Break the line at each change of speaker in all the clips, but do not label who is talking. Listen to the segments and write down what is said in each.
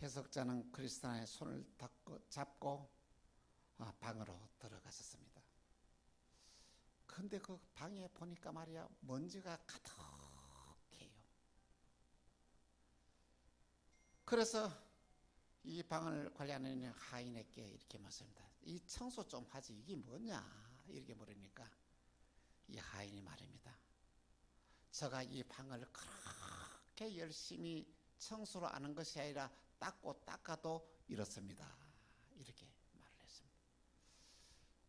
해석자는 크리스티나의 손을 잡고 방으로 들어가셨습니다. 근데 그 방에 보니까 말이야, 먼지가 가득해요. 그래서 이 방을 관리하는 하인에게 이렇게 말씀합니다. 이 청소 좀 하지, 이게 뭐냐, 이렇게 물으니까 이 하인이 말입니다. 제가 이 방을 그렇게 열심히 청소를 하는 것이 아니라 닦고 닦아도 이렇습니다, 이렇게 말을 했습니다.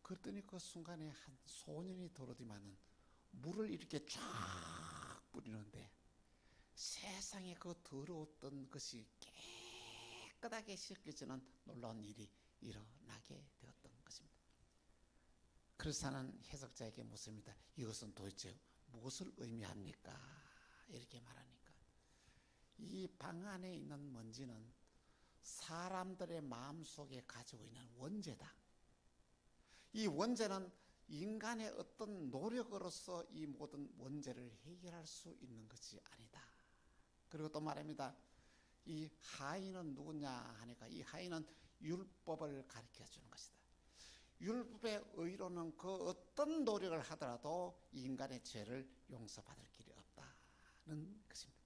그랬더니 그 순간에 한 소년이 들어오더니만은 물을 이렇게 쫙 뿌리는데 세상에 그 더러웠던 것이 깨끗하게 씻겨지는 놀라운 일이 일어나게 되었던 것입니다. 그래서 하는 해석자에게 묻습니다. 이것은 도대체 무엇을 의미합니까? 이렇게 말하니까 이 방 안에 있는 먼지는 사람들의 마음속에 가지고 있는 원죄다. 이 원죄는 인간의 어떤 노력으로서 이 모든 원죄를 해결할 수 있는 것이 아니다. 그리고 또 말합니다. 이 하인은 누구냐 하니까 이 하인은 율법을 가르쳐 주는 것이다. 율법의 의로는 그 어떤 노력을 하더라도 인간의 죄를 용서받을 길이 없다는 것입니다.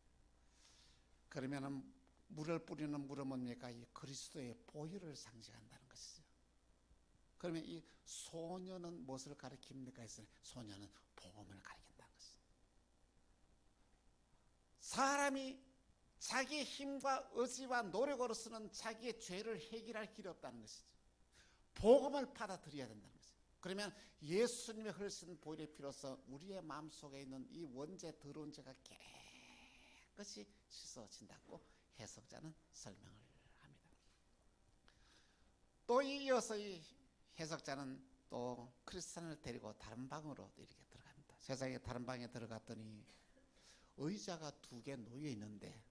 그러면은 물을 뿌리는 물은 뭡니까? 이 그리스도의 보혈을 상징한다는 것이죠. 그러면 이 소녀는 무엇을 가리킵니까? 했으니 소녀는 복음을 가리킨다는 것이죠. 사람이 자기의 힘과 의지와 노력으로서는 자기의 죄를 해결할 길이 없다는 것이죠. 복음을 받아들여야 된다는 것이죠. 그러면 예수님의 흘리신 보혈의 피로서 우리의 마음속에 있는 이 원죄, 더러운 죄가 깨끗이 씻어진다고 해석자는 설명을 합니다. 또 이어서 이 해석자는 또 크리스찬을 데리고 다른 방으로 이렇게 들어갑니다. 세상에 다른 방에 들어갔더니 의자가 2개 놓여 있는데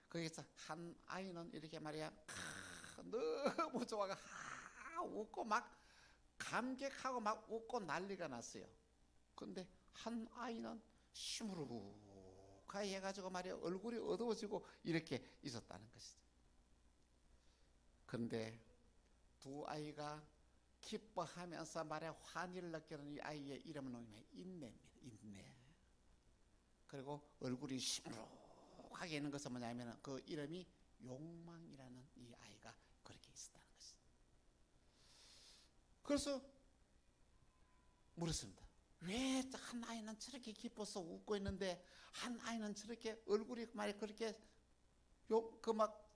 거기서 한 아이는 이렇게 말이야 너무 좋아가 웃고 막 감격하고 막 웃고 난리가 났어요. 근데 한 아이는 시무룩하게 해가지고 말이야 얼굴이 어두워지고 이렇게 있었다는 것이죠. 그런데 2 아이가 기뻐하면서 말이야 환희를 느끼는 이 아이의 이름은 인내입니다. 인내. 그리고 얼굴이 시무룩하게 있는 것은 뭐냐면 그 이름이 욕망이라는 이 아이가 그렇게 있었다는 것이죠. 그래서 물었습니다. 왜 한 아이는 저렇게 기뻐서 웃고 있는데 한 아이는 저렇게 얼굴이 말이야 그렇게 그 막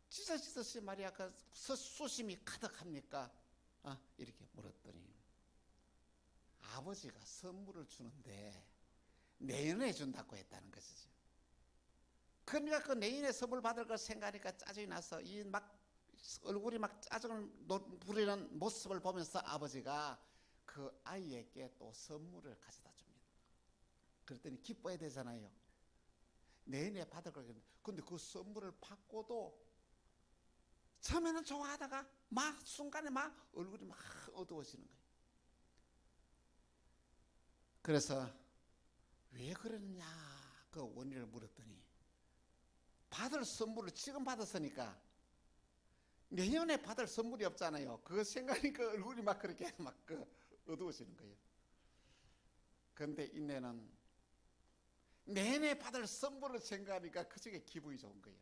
찢어지듯이 말이야 그 수심이 가득합니까? 이렇게 물었더니 아버지가 선물을 주는데 내년에 준다고 했다는 것이죠. 그러니까 그 내년에 선물 받을 걸 생각하니까 짜증이 나서 이 막 얼굴이 막 짜증을 부리는 모습을 보면서 아버지가 그 아이에게 또 선물을 가져다 줍니다. 그랬더니 기뻐야 되잖아요. 내년에 받을 걸. 근데 그 선물을 받고도 처음에는 좋아하다가 막 순간에 막 얼굴이 막 어두워지는 거예요. 그래서 왜 그러느냐 그 원인을 물었더니 받을 선물을 지금 받았으니까 내년에 받을 선물이 없잖아요. 그거 생각하니까 얼굴이 막 그렇게 막 어두워지는 거예요. 그런데 인내는 내년에 받을 선물을 생각하니까 그중에 기분이 좋은 거예요.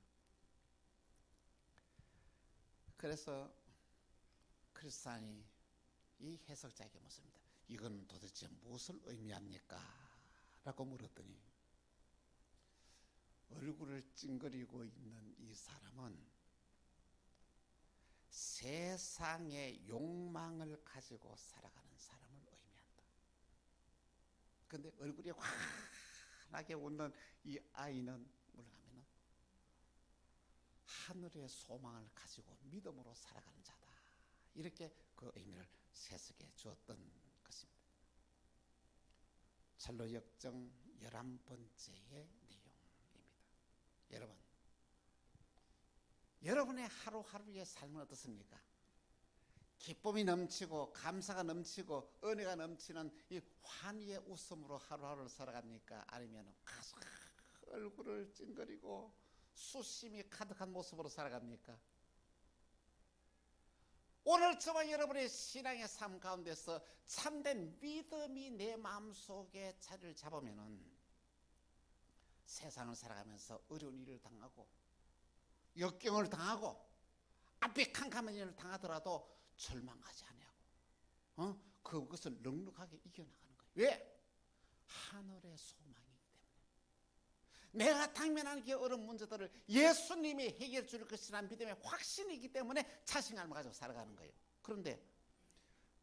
그래서 크리스찬이 이 해석자에게 묻습니다. 이건 도대체 무엇을 의미합니까? 라고 물었더니 얼굴을 찡그리고 있는 이 사람은 세상의 욕망을 가지고 살아가는 사람을 의미한다. 그런데 얼굴이 환하게 웃는 이 아이는 물러가면은 하늘의 소망을 가지고 믿음으로 살아가는 자다. 이렇게 그 의미를 해석해 주었던 것입니다. 철로 역정 11번째의 내용입니다. 여러분의 하루하루의 삶은 어떻습니까? 기쁨이 넘치고 감사가 넘치고 은혜가 넘치는 이 환희의 웃음으로 하루하루를 살아갑니까? 아니면 얼굴을 찡그리고 수심이 가득한 모습으로 살아갑니까? 오늘 저와 여러분의 신앙의 삶 가운데서 참된 믿음이 내 마음속에 자리를 잡으면은 세상을 살아가면서 어려운 일을 당하고 역경을 당하고 앞이 캄캄한 일을 당하더라도 절망하지 아니하고 그것을 넉넉하게 이겨나가는 거예요. 왜? 하늘의 소망이기 때문에. 내가 당면한 그 어려운 문제들을 예수님이 해결해 줄 것이라는 믿음의 확신이기 때문에 자신감을 가지고 살아가는 거예요. 그런데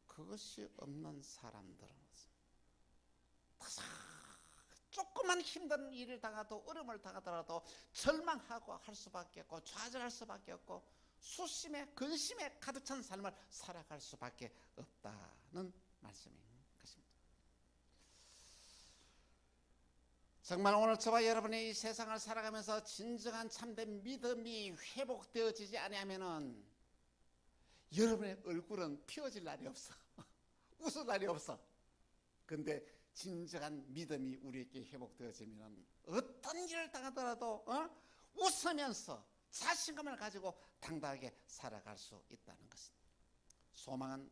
그것이 없는 사람들은 조그만 힘든 일을 당하도 어려움을 당하더라도 절망하고 할 수밖에 없고 좌절할 수밖에 없고 수심에 근심에 가득 찬 삶을 살아갈 수밖에 없다는 말씀인 것입니다. 정말 오늘 저와 여러분이 이 세상을 살아가면서 진정한 참된 믿음이 회복되어지지 아니하면은 여러분의 얼굴은 피어질 날이 없어. 웃을 날이 없어. 근데 진정한 믿음이 우리에게 회복되어지면 어떤 일을 당하더라도 웃으면서 자신감을 가지고 당당하게 살아갈 수 있다는 것입니다. 소망은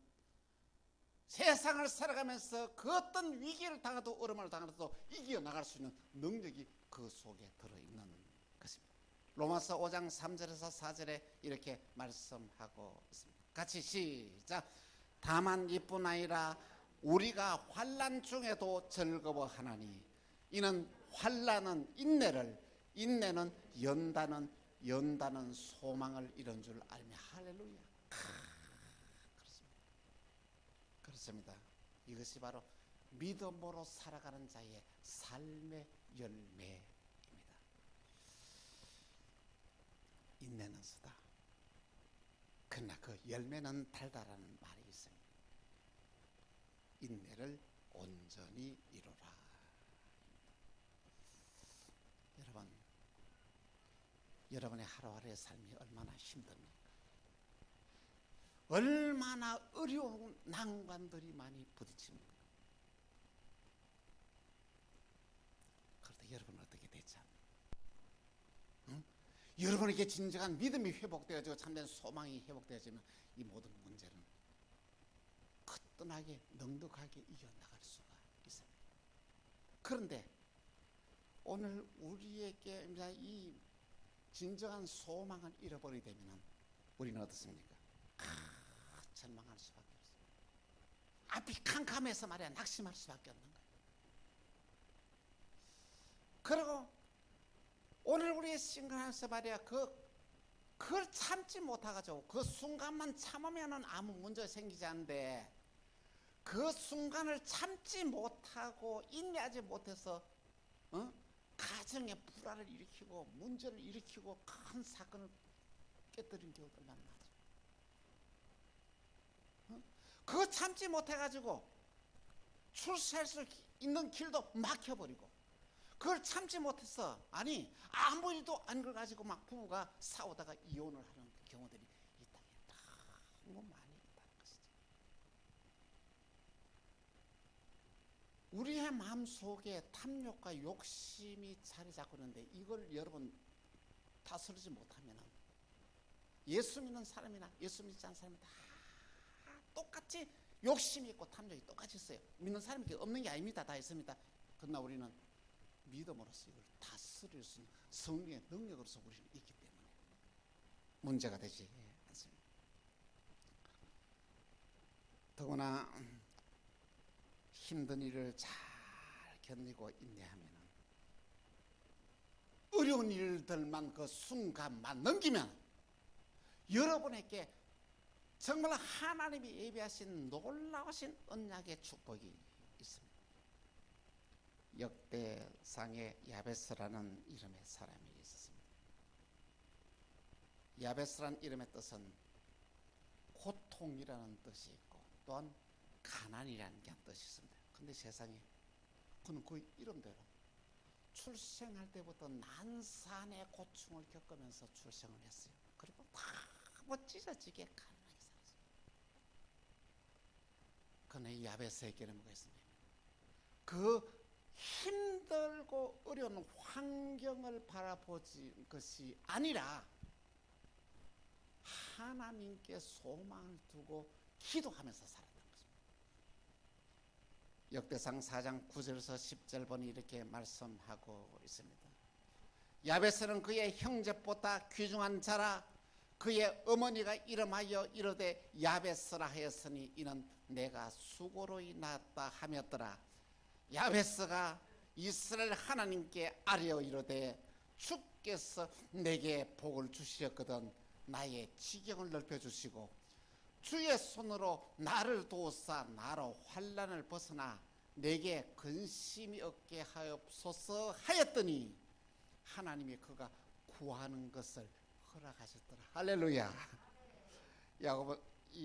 세상을 살아가면서 그 어떤 위기를 당해도 어려움을 당해도 이겨나갈 수 있는 능력이 그 속에 들어있는 것입니다. 로마서 5장 3절에서 4절에 이렇게 말씀하고 있습니다. 같이 시작. 다만 이뿐 아니라 우리가 환난 중에도 즐거워하나니 이는 환난은 인내를, 인내는 연단은 소망을 이룬 줄 알며. 할렐루야. 그렇습니다. 이것이 바로 믿음으로 살아가는 자의 삶의 열매입니다. 인내는 쓰다. 그러나 그 열매는 달다라는 말이 있습니다. 인내를 온전히 이루라. 여러분의 하루하루의 삶이 얼마나 힘듭니까? 얼마나 어려운 난관들이 많이 부딪힙니까? 그런데 여러분은 어떻게 되지 않나요? 여러분에게 진정한 믿음이 회복되어지고 참된 소망이 회복되어지면 이 모든 문제는 거뜬하게 넉넉하게 이겨나갈 수가 있습니다. 그런데 오늘 우리에게 이 진정한 소망을 잃어버리게 되면 우리는 어떻습니까? 절망할 수밖에 없어요. 앞이 캄캄해서 말이야 낙심할 수밖에 없는 거예요. 그리고 오늘 우리의 신앙에서 말이야 그걸 참지 못해가지고 그 순간만 참으면은 아무 문제 생기지 않는데 그 순간을 참지 못하고 인내하지 못해서 가정에 불화를 일으키고 문제를 일으키고 큰 사건을 깨뜨린 경우가 얼마나 많죠. 그거 참지 못해가지고 출세할 수 있는 길도 막혀버리고 그걸 참지 못해서 아무 일도 안 걸 가지고 막 부부가 싸우다가 이혼을 하는 경우들이 이 땅에 너무 많이 있다는 것이죠. 우리의 마음속에 탐욕과 욕심이 자리 잡고 있는데 이걸 여러분 다스리지 못하면 예수 믿는 사람이나 예수 믿지 않는 사람이 다 똑같이 욕심이 있고 탐욕이 똑같이 있어요. 믿는 사람이 없는 게 아닙니다. 다 있습니다. 그러나 우리는 믿음으로써 이걸 다스릴 수 있는 성령의 능력으로서 우리는 있기 때문에 문제가 되지 않습니다. 더구나 힘든 일을 잘 견디고 인내하면 어려운 일들만 그 순간만 넘기면 여러분에게 정말 하나님이 예비하신 놀라우신 언약의 축복이 있습니다. 역대상에 야베스라는 이름의 사람이 있었습니다. 야베스라는 이름의 뜻은 고통이라는 뜻이 있고 또한 가난이라는 뜻이 있습니다. 근데 세상에 그는 그 이름대로 출생할 때부터 난산의 고충을 겪으면서 출생을 했어요. 그리고 다 찢어지게 가난하게 살았어요. 그는 야베스에게는 뭐가 있습니까? 그 힘들고 어려운 환경을 바라보지 것이 아니라 하나님께 소망을 두고 기도하면서 살았던 것입니다. 역대상 4장 9절에서 10절 보니 이렇게 말씀하고 있습니다. 야베스는 그의 형제보다 귀중한 자라. 그의 어머니가 이름하여 이르되 야베스라 하였으니 이는 내가 수고로 낳았다 하였더라. 야베스가 이스라엘 하나님께 아뢰어 이르되 주께서 내게 복을 주시었거든 나의 지경을 넓혀주시고 주의 손으로 나를 도우사 나로 환난을 벗어나 내게 근심이 없게 하옵소서 하였더니 하나님이 그가 구하는 것을 허락하셨더라. 할렐루야.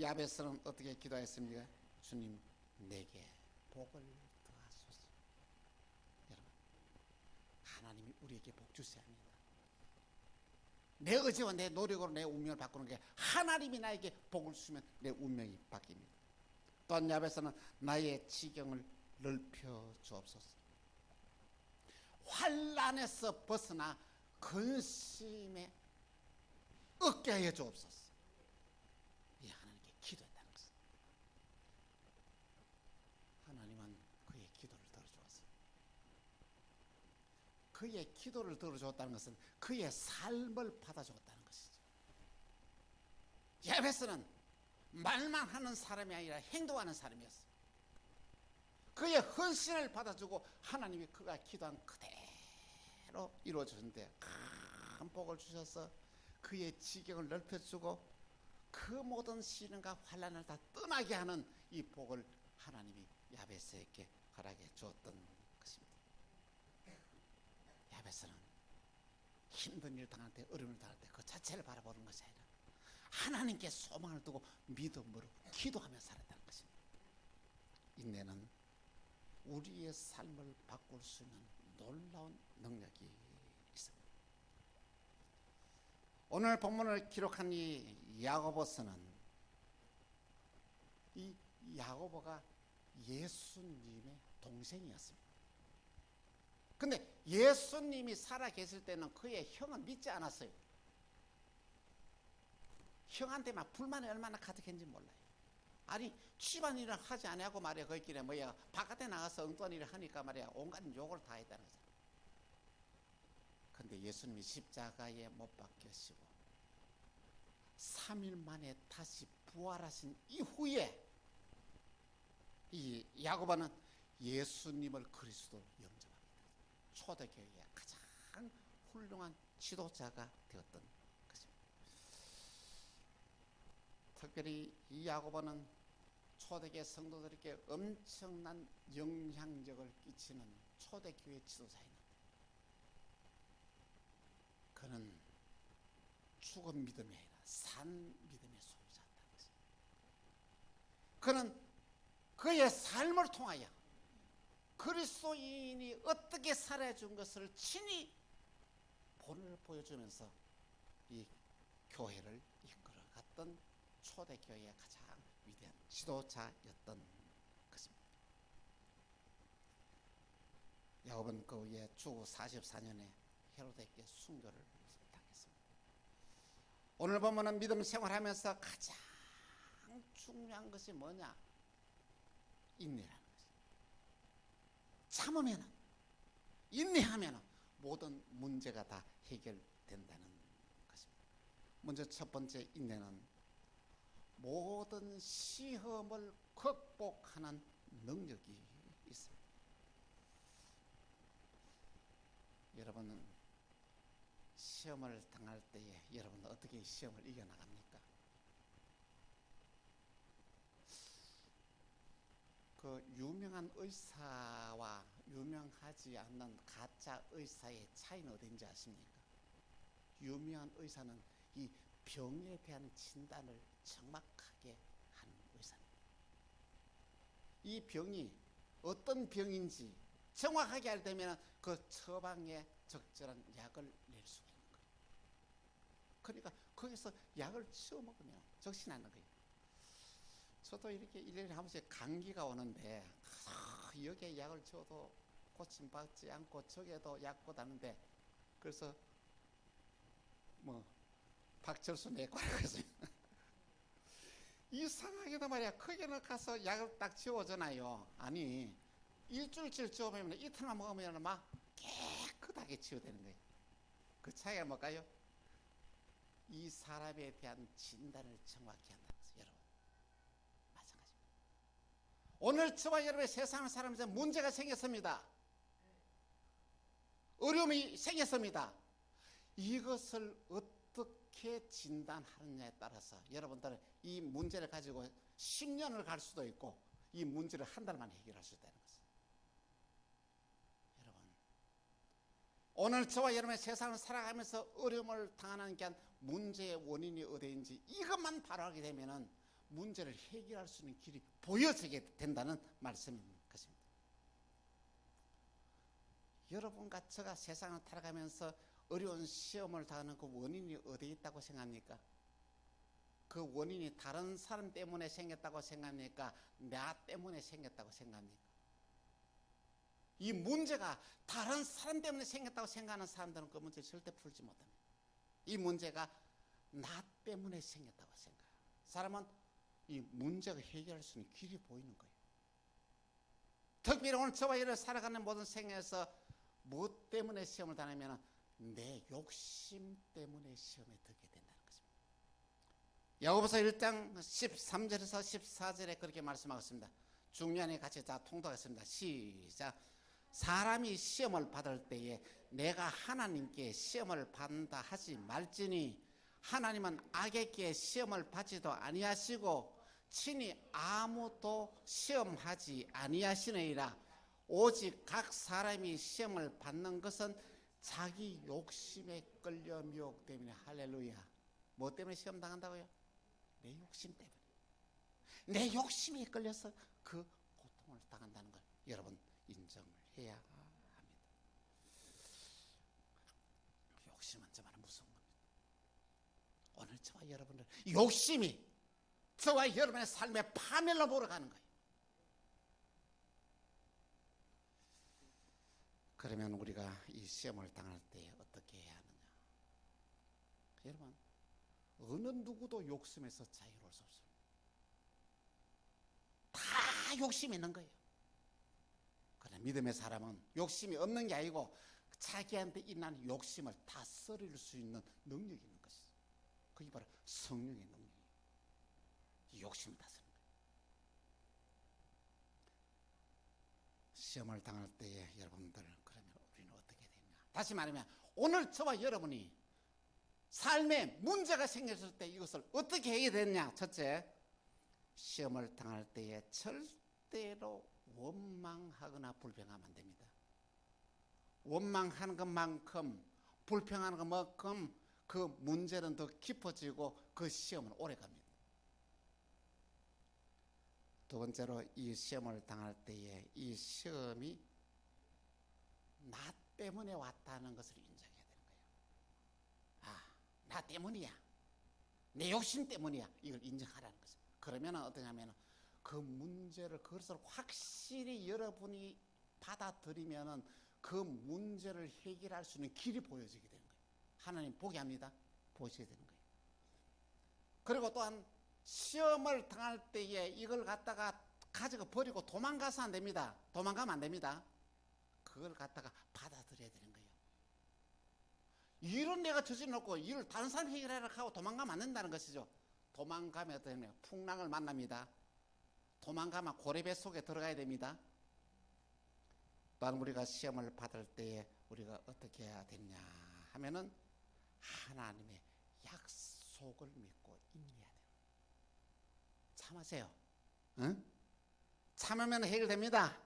야베스는 어떻게 기도했습니까? 주님 내게 복을 더하소서. 여러분, 하나님이 우리에게 복 주셔야 합니다. 내 의지와 내 노력으로 내 운명을 바꾸는 게 하나님이 나에게 복을 주시면 내 운명이 바뀝니다. 또한 야베스는 나의 지경을 넓혀 주옵소서. 환난에서 벗어나 근심에 얻게 하여 주옵소서. 이 하나님께 기도했다는 것입니다. 하나님은 그의 기도를 들어주었습니다. 그의 기도를 들어주었다는 것은 그의 삶을 받아주었다는 것이죠. 야베스는 말만 하는 사람이 아니라 행동하는 사람이었어요. 그의 헌신을 받아주고 하나님이 그가 기도한 그대로 이루어주는데 큰 복을 주셔서 그의 지경을 넓혀주고 그 모든 시련과 환난을 다 떠나게 하는 이 복을 하나님이 야베스에게 허락해 주었던 것입니다. 야베스는 힘든 일 당할 때 어려움을 당할 때 그 자체를 바라보는 것이 아니라 하나님께 소망을 두고 믿음으로 기도하며 살았다는 것입니다. 인내는 우리의 삶을 바꿀 수 있는 놀라운 능력이 있습니다. 오늘 본문을 기록한 이 야고보서는 이 야고보가 예수님의 동생이었습니다. 근데 예수님이 살아 계실 때는 그의 형은 믿지 않았어요. 형한테 막 불만이 얼마나 가득했는지 몰라요. 아니 집안일을 하지 않냐고 말이야. 거기끼리 뭐야 바깥에 나가서 엉뚱한 일을 하니까 말이야 온갖 욕을 다 했다는 거죠. 근데 예수님이 십자가에 못 박히시고 3일 만에 다시 부활하신 이후에 이 야고보는 예수님을 그리스도로 영접합니다. 초대교회의 가장 훌륭한 지도자가 되었던 것입니다. 특별히 이 야고보는 초대교회 성도들에게 엄청난 영향력을 끼치는 초대교회 지도자입니다. 그는 죽은 믿음이 아니라 산 믿음의 소유자였다는 것입니다. 그는 그의 삶을 통하여 그리스도인이 어떻게 살아야 준 것을 친히 본을 보여주면서 이 교회를 이끌어갔던 초대교회의 가장 위대한 지도자였던 것입니다. 야고보는 그 후에 주후 44년에 헤로데에게 순교를 당했습니다. 오늘 보면은 믿음 생활하면서 가장 중요한 것이 뭐냐? 인내라는 것입니다. 참으면 인내하면 모든 문제가 다 해결된다는 것입니다. 먼저 첫 번째 인내는 모든 시험을 극복하는 능력이 있습니다. 여러분은 시험을 당할 때에 여러분은 어떻게 시험을 이겨나갑니까? 그 유명한 의사와 유명하지 않는 가짜 의사의 차이는 어딘지 아십니까? 유명한 의사는 이 병에 대한 진단을 정확하게 하는 의사입니다. 이 병이 어떤 병인지 정확하게 알되면 그 처방에 적절한 약을 낼 수가 있는 거예요. 그러니까 거기서 약을 치워 먹으면 적신하는 거예요. 저도 이렇게 일일이 한 번씩 감기가 오는데 여기에 약을 쳐도 고침 받지 않고 적에도 약고 다는데 그래서 뭐 박철수 내과라고 했습니다. 이상하게도 말이야 거기는 가서 약을 딱 지워주잖아요. 아니 일주일치 지워보면 이틀만 먹으면 막 깨끗하게 치유되는 거예요. 그 차이가 뭘까요? 이 사람에 대한 진단을 정확히 한다는 것을 여러분 마찬가지입니다. 오늘 저와 여러분의 세상을 살아가면서 문제가 생겼습니다. 어려움이 생겼습니다. 이것을 어떻게 진단하느냐에 따라서 여러분들은 이 문제를 가지고 10년을 갈 수도 있고 이 문제를 한 달 만에 해결할 수 있다는 것입니다. 여러분 오늘 저와 여러분의 세상을 살아가면서 어려움을 당하는 게 문제의 원인이 어디인지 이것만 바라하게 되면 문제를 해결할 수 있는 길이 보여지게 된다는 말씀인 것입니다. 여러분과 저가 세상을 살아가면서 어려운 시험을 당하는 그 원인이 어디에 있다고 생각합니까? 그 원인이 다른 사람 때문에 생겼다고 생각합니까? 나 때문에 생겼다고 생각합니까? 이 문제가 다른 사람 때문에 생겼다고 생각하는 사람들은 그 문제를 절대 풀지 못합니다. 이 문제가 나 때문에 생겼다고 생각해요. 사람은 이 문제가 해결할 수 있는 길이 보이는 거예요. 특별히 오늘 저와 여러분 살아가는 모든 생애에서 무엇 때문에 시험을 당하면 내 욕심 때문에 시험에 들게 된다는 것입니다. 야고보서 1장 13절에서 14절에 그렇게 말씀하고 있습니다. 중년에 같이 다 통독하겠습니다. 시작. 사람이 시험을 받을 때에 내가 하나님께 시험을 받는다 하지 말지니 하나님은 악에게 시험을 받지도 아니하시고 친히 아무도 시험하지 아니하시느니라. 오직 각 사람이 시험을 받는 것은 자기 욕심에 끌려 미혹되면 할렐루야. 뭐 때문에 시험 당한다고요? 내 욕심 때문에. 내 욕심에 끌려서 그 고통을 당한다는 걸 여러분 인정을 해야 합니다. 욕심은 정말 무서운 겁니다. 오늘 저와 여러분들 욕심이 저와 여러분의 삶에 파멸로 몰아가는 거예요. 그러면 우리가 이 시험을 당할 때 어떻게 해야 하느냐? 여러분 어느 누구도 욕심에서 자유로울 수 없습니다. 다 욕심이 있는 거예요. 그러나 믿음의 사람은 욕심이 없는 게 아니고 자기한테 있는 욕심을 다스릴 수 있는 능력이 있는 것이죠. 그게 바로 성령의 능력이에요. 이 욕심을 다스리는 거예요. 시험을 당할 때에 여러분들 그러면 우리는 어떻게 되냐? 다시 말하면 오늘 저와 여러분이 삶에 문제가 생겼을 때 이것을 어떻게 해야 되느냐? 첫째, 시험을 당할 때에 절대로 원망하거나 불평하면 안 됩니다. 원망하는 것만큼 불평하는 것만큼 그 문제는 더 깊어지고 그 시험은 오래갑니다. 두 번째로 이 시험을 당할 때에 이 시험이 나 때문에 왔다는 것을 인정해야 되는 거예요. 아, 나 때문이야. 내 욕심 때문이야. 이걸 인정하라는 거죠. 그러면 어떠냐면 그 문제를 그것을 확실히 여러분이 받아들이면은 그 문제를 해결할 수 있는 길이 보여지게 되는 거예요. 하나님 보게 합니다. 보시게 되는 거예요. 그리고 또한 시험을 당할 때에 이걸 갖다가 가지고 버리고 도망가서 안 됩니다. 도망가면 안 됩니다. 그걸 갖다가 받아들여야 되는 거예요. 일은 내가 저질러놓고 일을 다른 사람이 해결하라고 하고 도망가면 안 된다는 것이죠. 도망가면 어떻게 되냐? 풍랑을 만납니다. 도망가면 고래배 속에 들어가야 됩니다. 또한 우리가 시험을 받을 때에 우리가 어떻게 해야 되냐 하면은 하나님의 약속을 믿고 인내해야 돼요. 참으세요. 응? 참으면 해결됩니다.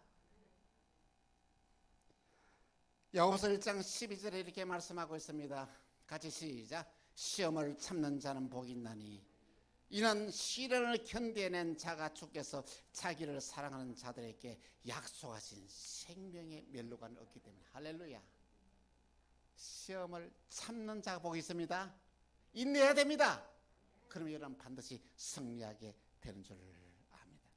야고보서 1장 12절에 이렇게 말씀하고 있습니다. 같이 시작. 시험을 참는 자는 복이 있나니 이는 시련을 견뎌낸 자가 주께서 자기를 사랑하는 자들에게 약속하신 생명의 멸류관을 얻기 때문에 할렐루야. 시험을 참는 자가 복이 있습니다. 인내해야 됩니다. 그러면 여러분 반드시 승리하게 되는 줄 압니다.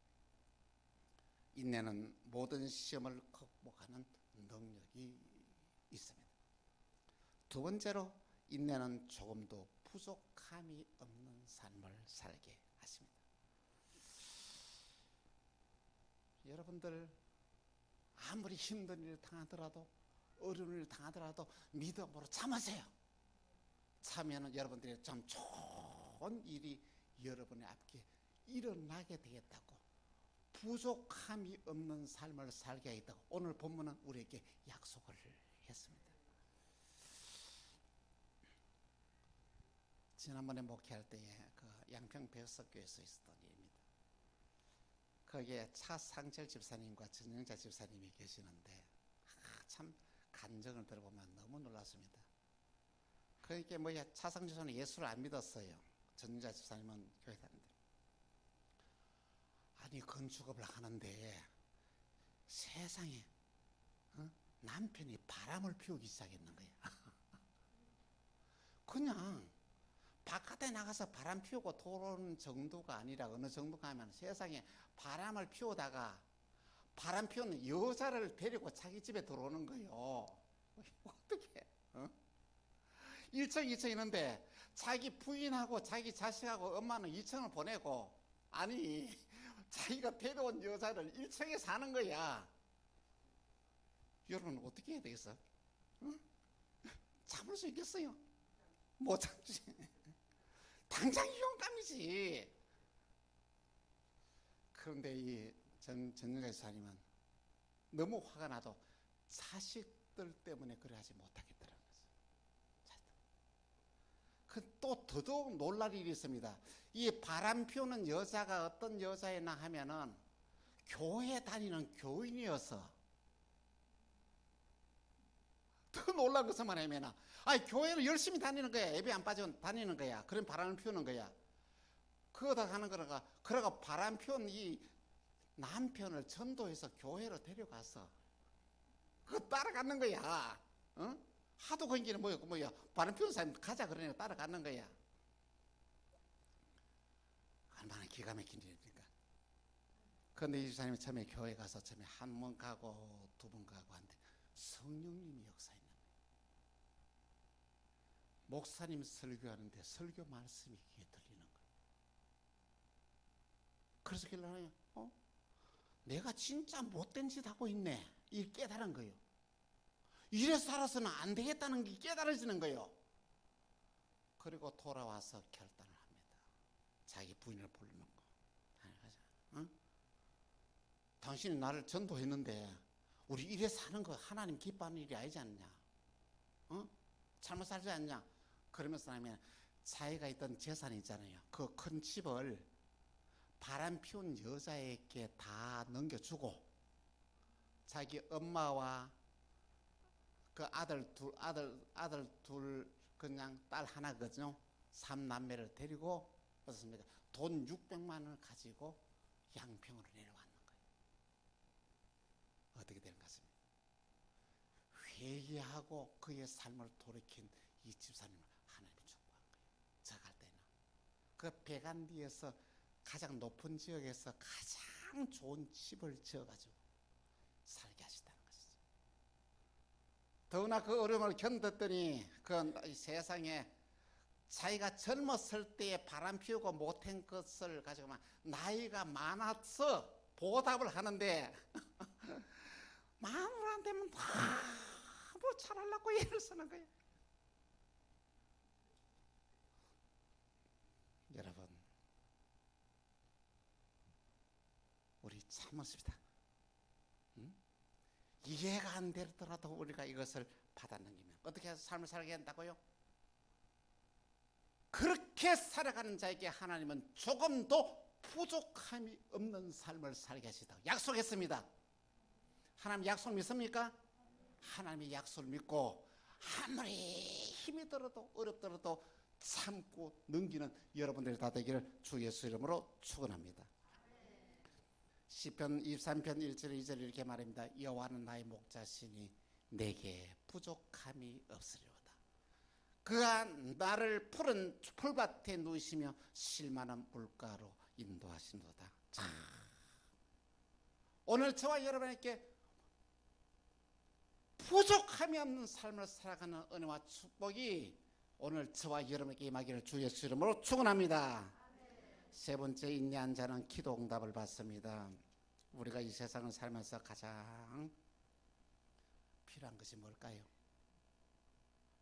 인내는 모든 시험을 극복하는 능력이 있습니다. 두 번째로 인내는 조금도 부족함이 없는 삶을 살게 하십니다. 여러분들 아무리 힘든 일을 당하더라도 어려운 일을 당하더라도 믿음으로 참으세요. 참으면 여러분들이 참 좋은 일이 여러분의 앞에 일어나게 되겠다고, 부족함이 없는 삶을 살게 하겠다고 오늘 본문은 우리에게 약속을 했습니다. 지난번에 목회할 때에 그 양평 백석교에서 있었던 일입니다. 거기에 차상철 집사님과 전영자 집사님이 계시는데 참 간증을 들어보면 너무 놀랐습니다. 그러니까 뭐야, 차상철 집사님은 예수를 안 믿었어요. 전영자 집사님은 교회 다니는데, 아니 건축업을 하는데 세상에 남편이 바람을 피우기 시작했는 거야. 그냥 바깥에 나가서 바람 피우고 돌아오는 정도가 아니라 어느 정도가 하면 세상에 바람을 피우다가 바람 피우는 여자를 데리고 자기 집에 들어오는 거예요. 어떻게? 1층, 2층 있는데 자기 부인하고 자기 자식하고 엄마는 2층을 보내고, 아니 자기가 데려온 여자를 1층에 사는 거야. 여러분 어떻게 해야 되겠어? 참을 수 있겠어요? 못 참지. 당장 이혼감이지. 그런데 이 전영자 집사님은 너무 화가 나도 자식들 때문에 그래 하지 못하겠더라고요. 또 더더욱 놀랄 일이 있습니다. 이 바람 피우는 여자가 어떤 여자였나 하면은 교회 다니는 교인이어서, 더 놀란 것은 뭐냐면, 교회를 열심히 다니는 거야. 예배 안 빠져 다니는 거야. 그런 바람을 피우는 거야. 그러다 하는 거라가, 그러가 바람 피운 이 남편을 전도해서 교회로 데려가서 그 따라가는 거야. 하도 거기는 뭐야, 바람 피우는 사람 가자 그러니까 따라가는 거야. 얼마나 기가 막힌 일입니까? 그런데 이 집사님이 처음에 교회 가서 처음에 한 번 가고 두 번 가고 하는데 성령님이 역사했는 거예요. 목사님 설교하는데 설교 말씀이 귀에 들리는 거예요. 그래서 결론은 내가 진짜 못된 짓 하고 있네, 이 깨달은 거예요. 이래 살아서는 안 되겠다는 게 깨달아지는 거예요. 그리고 돌아와서 결단을 합니다. 자기 부인을 부르는 거. 당신이 나를 전도했는데 우리 이래 사는 거 하나님 기뻐하는 일이 아니지 않냐? 잘못 살지 않냐? 그러면서 하면 자기가 있던 재산이 있잖아요. 그 큰 집을 바람 피운 여자에게 다 넘겨주고, 자기 엄마와 그 아들 둘 그냥 딸 하나거든요. 3남매를 데리고 왔습니다. 돈 600만 원을 가지고 양평으로 내려왔는 거예요. 어떻게 되는 것 같습니다. 회개하고 그의 삶을 돌이킨 이 집사님을 하나님이 축복한 거예요. 저 갈 때는 그 배간디에서 가장 높은 지역에서 가장 좋은 집을 지어가지고 살게 하시다는 것이죠. 더구나 그 어려움을 견뎠더니 그 세상에 자기가 젊었을 때에 바람 피우고 못한 것을 가지고 나이가 많아서 보답을 하는데 마음으로 안 되면 뭐 잘하려고 애를 쓰는 거예요. 여러분, 우리 참았습니다. 이해가 안 되더라도 우리가 이것을 받아넘기면 어떻게 해서 삶을 살게 한다고요? 그렇게 살아가는 자에게 하나님은 조금도 부족함이 없는 삶을 살게 하시다고 약속했습니다. 하나님 약속 믿습니까? 하나님의 약속을 믿고 아무리 힘이 들어도 어렵더라도 참고 넘기는 여러분들이 다 되기를 주 예수 이름으로 축원합니다. 시편 23편 1절 2절 이렇게 말합니다. 여호와는 나의 목자시니 내게 부족함이 없으리로다. 그가 나를 푸른 풀밭에 누이시며 쉴만한 물가로 인도하시노다. 자, 오늘 저와 여러분에게 부족함이 없는 삶을 살아가는 은혜와 축복이 오늘 저와 여러분에게 임하기를 주 예수 이름으로 축원합니다. 세 번째, 인내한 자는 기도 응답을 받습니다. 우리가 이 세상을 살면서 가장 필요한 것이 뭘까요?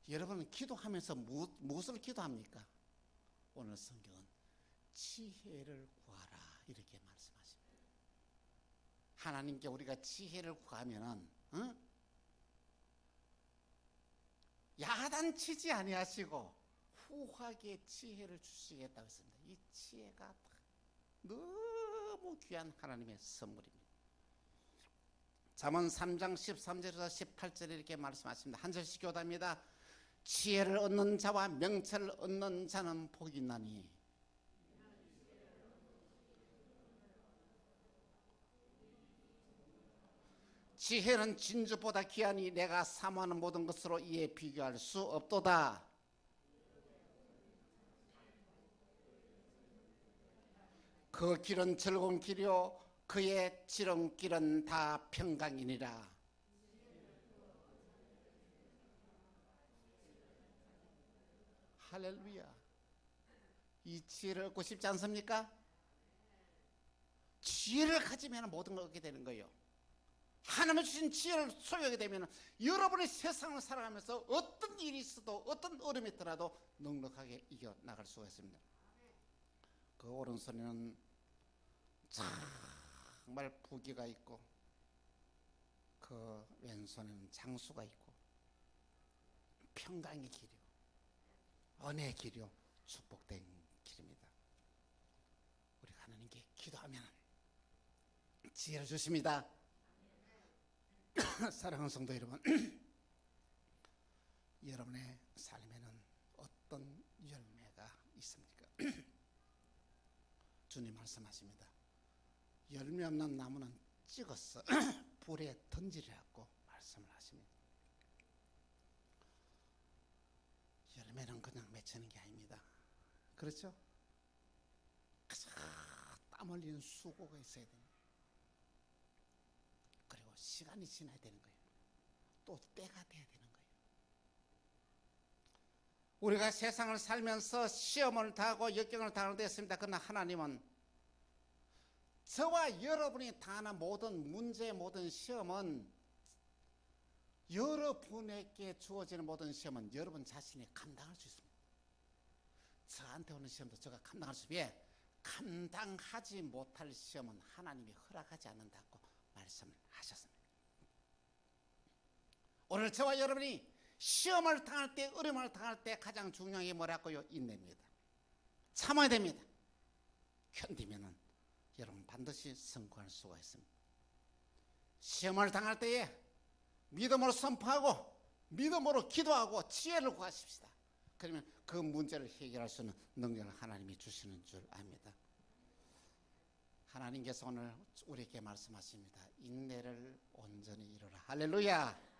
여러분은 기도하면서 무엇을 기도합니까? 오늘 성경은 지혜를 구하라 이렇게 말씀하십니다. 하나님께 우리가 지혜를 구하면은 야단치지 아니하시고 후하게 지혜를 주시겠다고 했습니다. 이 지혜가 너무 귀한 하나님의 선물입니다. 잠언 3장 13절에서 18절에 이렇게 말씀하십니다. 한 절씩 교답니다. 지혜를 얻는 자와 명철을 얻는 자는 복이 있나니 지혜는 진주보다 귀하니 내가 사모하는 모든 것으로 이에 비교할 수 없도다. 그 길은 즐거운 길이요 그의 지름길은 다 평강이니라. 할렐루야. 이 지혜를 얻고 싶지 않습니까? 지혜를 가지면 모든 걸 얻게 되는 거예요. 하나님의 주신 지혜를 소유하게 되면 여러분의 세상을 살아가면서 어떤 일이 있어도 어떤 어려움이 있더라도 넉넉하게 이겨나갈 수가 있습니다. 그 오른손에는 정말 부귀가 있고 그 왼손에는 장수가 있고 평강의 길이요 은혜의 길이요 축복된 길입니다. 우리가 하나님께 기도하면 지혜를 주십니다. 사랑하는 성도 여러분, 여러분의 삶에는 어떤 열매가 있습니까? 주님 말씀하십니다. 열매 없는 나무는 찍어서 불에 던지라고 말씀을 하십니다. 열매는 그냥 맺히는 게 아닙니다. 그렇죠? 땀 흘리는 수고가 있어야 됩니다. 그리고 시간이 지나야 되는 거예요. 또 때가 돼야 되는 거예요. 우리가 세상을 살면서 시험을 당하고 역경을 당하는 데 있습니다. 그러나 하나님은 저와 여러분이 당하는 모든 문제, 모든 시험은 여러분에게 주어지는 모든 시험은 여러분 자신이 감당할 수 있습니다. 저한테 오는 시험도 제가 감당할 수 있게 감당하지 못할 시험은 하나님이 허락하지 않는다고 말씀을 하셨습니다. 오늘 저와 여러분이 시험을 당할 때, 어려움을 당할 때 가장 중요한 게 뭐라고요? 인내입니다. 참아야 됩니다. 견디면은 여러분 반드시 성공할 수가 있습니다. 시험을 당할 때에 믿음으로 선포하고 믿음으로 기도하고 지혜를 구하십시다. 그러면 그 문제를 해결할 수 있는 능력을 하나님이 주시는 줄 압니다. 하나님께서 오늘 우리에게 말씀하십니다. 인내를 온전히 이루라. 할렐루야.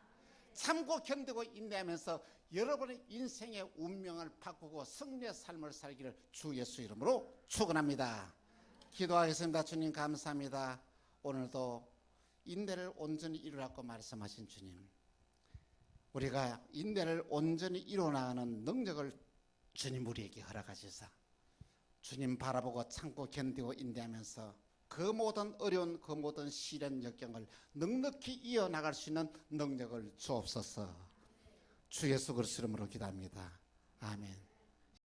참고 견디고 인내하면서 여러분의 인생의 운명을 바꾸고 승리의 삶을 살기를 주 예수 이름으로 축원합니다. 기도하겠습니다. 주님 감사합니다. 오늘도 인내를 온전히 이루라고 말씀하신 주님, 우리가 인내를 온전히 이루어나가는 능력을 주님 우리에게 허락하시사 주님 바라보고 참고 견디고 인내하면서 그 모든 어려운 그 모든 시련 역경을 넉넉히 이어나갈 수 있는 능력을 주옵소서. 주 예수 그리스도 이름으로 기도합니다. 아멘.